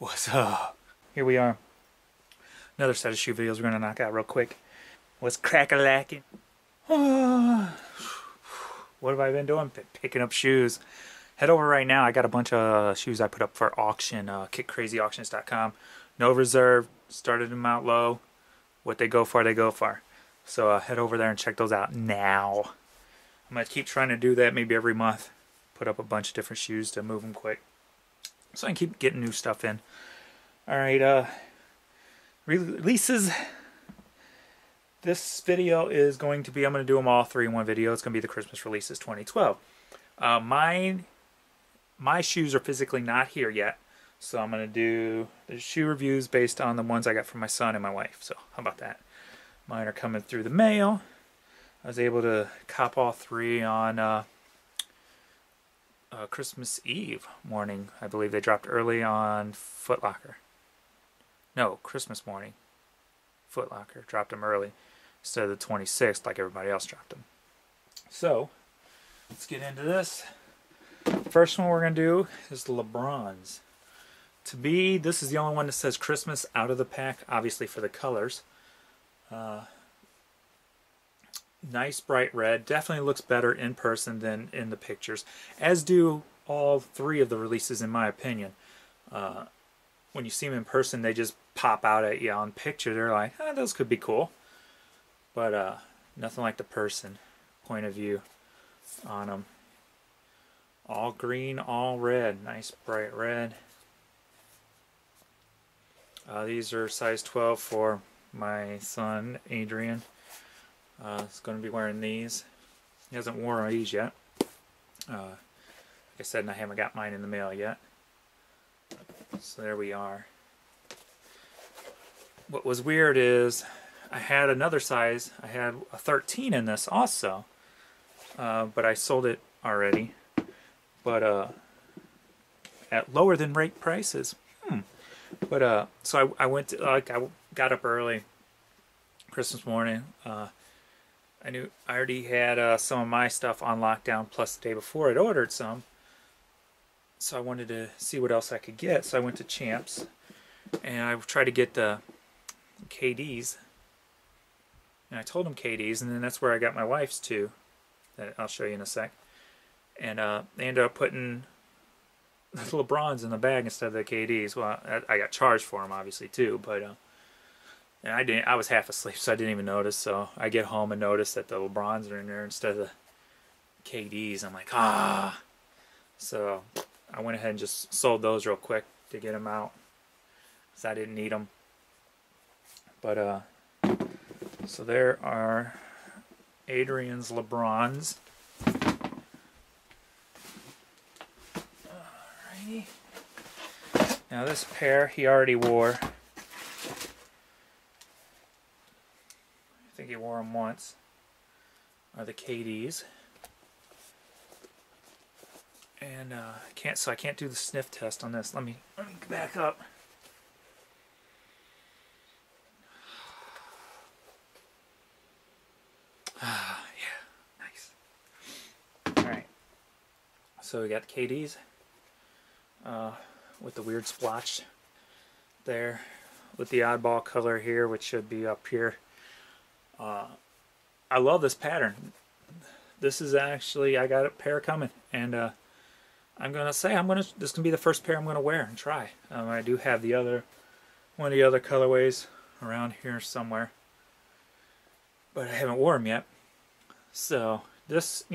What's up? Here we are. Another set of shoe videos we're gonna knock out real quick. What's crack-a-lacking? What have I been doing? Picking up shoes. Head over right now. I got a bunch of shoes I put up for auction. KitCrazyAuctions.com. No reserve. Started them out low. What they go for, they go for. So head over there and check those out now. I'm gonna keep trying to do that maybe every month. Put up a bunch of different shoes to move them quick, so I can keep getting new stuff in. Alright, releases. This video is going to be, I'm going to do them all three in one video. It's going to be the Christmas releases 2012. My shoes are physically not here yet, so I'm going to do the shoe reviews based on the ones I got from my son and my wife. So how about that? Mine are coming through the mail. I was able to cop all three on Christmas Eve morning. I believe they dropped early on Foot Locker. No, Christmas morning. Foot Locker dropped them early instead of the 26th like everybody else dropped them. So, let's get into this. First one we're going to do is the Lebrons. To me, this is the only one that says Christmas out of the pack, obviously for the colors. Nice bright red. Definitely looks better in person than in the pictures, as do all three of the releases in my opinion. When you see them in person, they just pop out at you on picture. They're like, oh, those could be cool. But nothing like the person point of view on them. All green, all red. Nice bright red. These are size 12 for my son, Adrian. He's going to be wearing these. He hasn't worn these yet. Like I said, I haven't got mine in the mail yet. So there we are. What was weird is I had another size. I had a 13 in this also, but I sold it already. But at lower than rate prices. But so I went to, I got up early Christmas morning. I already had some of my stuff on lockdown, plus the day before I'd ordered some. So I wanted to see what else I could get. So I went to Champs, and I tried to get the KDs. And I told them KDs, and then that's where I got my wife's too. That I'll show you in a sec. And they ended up putting the Lebrons in the bag instead of the KDs. Well, I got charged for them, obviously, too. But and I didn't. I was half asleep, so I didn't even notice. So I get home and notice that the Lebrons are in there instead of the KDs. I'm like, ah. So I went ahead and just sold those real quick to get them out, because I didn't need them. But so there are Adrian's Lebrons. Alrighty. Now this pair he already wore. I think he wore them once. Are the KDs. And I can't do the sniff test on this. Let me back up. Yeah, nice. All right. So we got the KDs with the weird splotch there, with the oddball color here, which should be up here. I love this pattern. This is actually, I got a pair coming, and I'm gonna say this is gonna be the first pair I'm gonna wear and try. I do have the other one of the other colorways around here somewhere, but I haven't worn them yet. So this,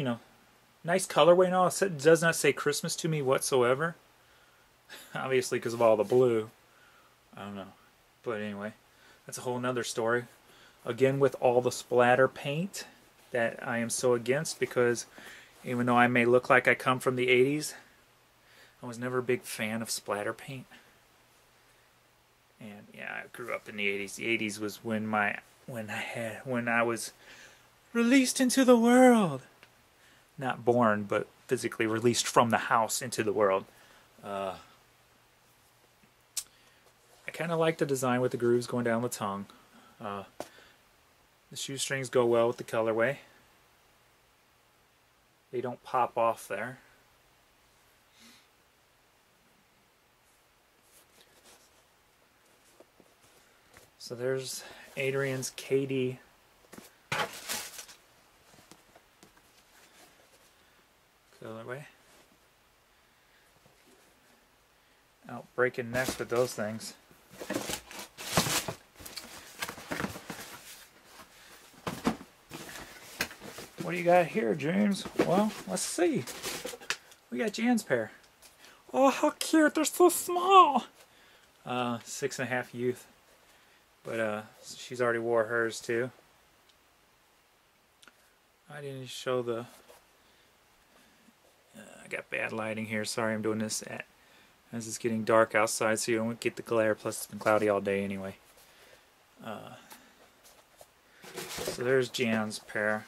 nice colorway and all. It does not say Christmas to me whatsoever. Obviously, because of all the blue. I don't know, but anyway, that's a whole nother story. Again, with all the splatter paint that I am so against, because even though I may look like I come from the 80s, I was never a big fan of splatter paint. And yeah, I grew up in the 80s. The 80s was when I was released into the world. Not born, but physically released from the house into the world. I kind of like the design with the grooves going down the tongue. The shoestrings go well with the colorway. They don't pop off there. So there's Adrian's KD. Colorway. Out breaking necks with those things. What do you got here, James? Well, let's see. We got Jan's pair. Oh, how cute! They're so small. 6.5 youth, but she's already wore hers too. I didn't show the. I got bad lighting here. Sorry, I'm doing this as it's getting dark outside, so you don't get the glare. Plus, it's been cloudy all day anyway. So there's Jan's pair.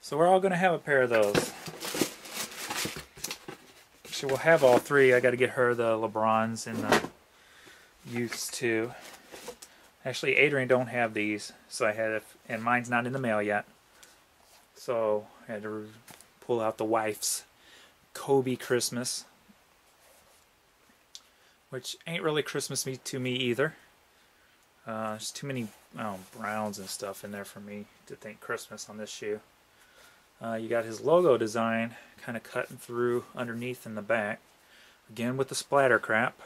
So we're all going to have a pair of those. Actually, we'll have all three. I got to get her the Lebrons and the youths too. Actually, Adrian don't have these, so I had, and mine's not in the mail yet. So I had to pull out the wife's Kobe Christmas, which ain't really Christmas to me either. There's too many browns and stuff in there for me to think Christmas on this shoe. You got his logo design kind of cutting through underneath in the back. Again with the splatter crap.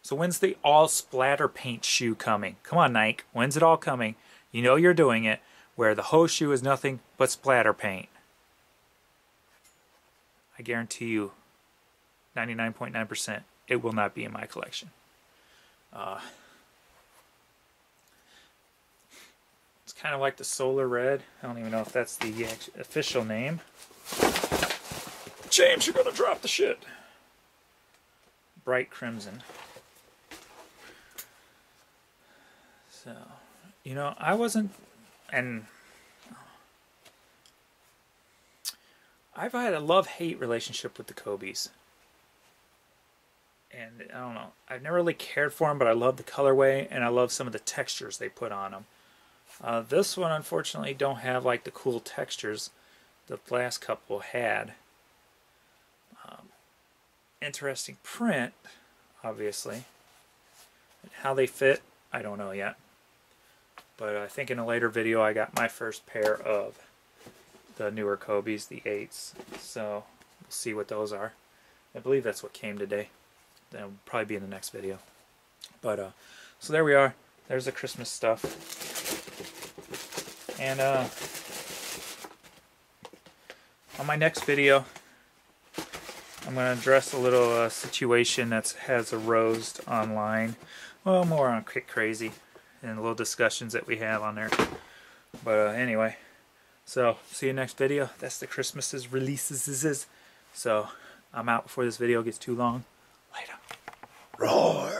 So when's the all splatter paint shoe coming? Come on, Nike. When's it all coming? You know you're doing it. Where the whole shoe is nothing but splatter paint. I guarantee you 99.9% it will not be in my collection. It's kind of like the Solar Red. I don't even know if that's the official name. James, you're going to drop the shit. Bright Crimson. So, you know, I wasn't, and I've had a love-hate relationship with the Kobe's. And I don't know, I've never really cared for them, but I love the colorway, and I love some of the textures they put on them. This one, unfortunately, don't have like the cool textures the last couple had. Interesting print, obviously. And how they fit, I don't know yet. But I think in a later video I got my first pair of the newer Kobe's, the 8s. So we'll see what those are. I believe that's what came today. That'll probably be in the next video. But so there we are. There's the Christmas stuff. And on my next video, I'm going to address a little situation that has arose online. Well, more on Krazy and little discussions that we have on there. But anyway, so see you next video. That's the Christmas releases. So I'm out before this video gets too long. Later. Roar.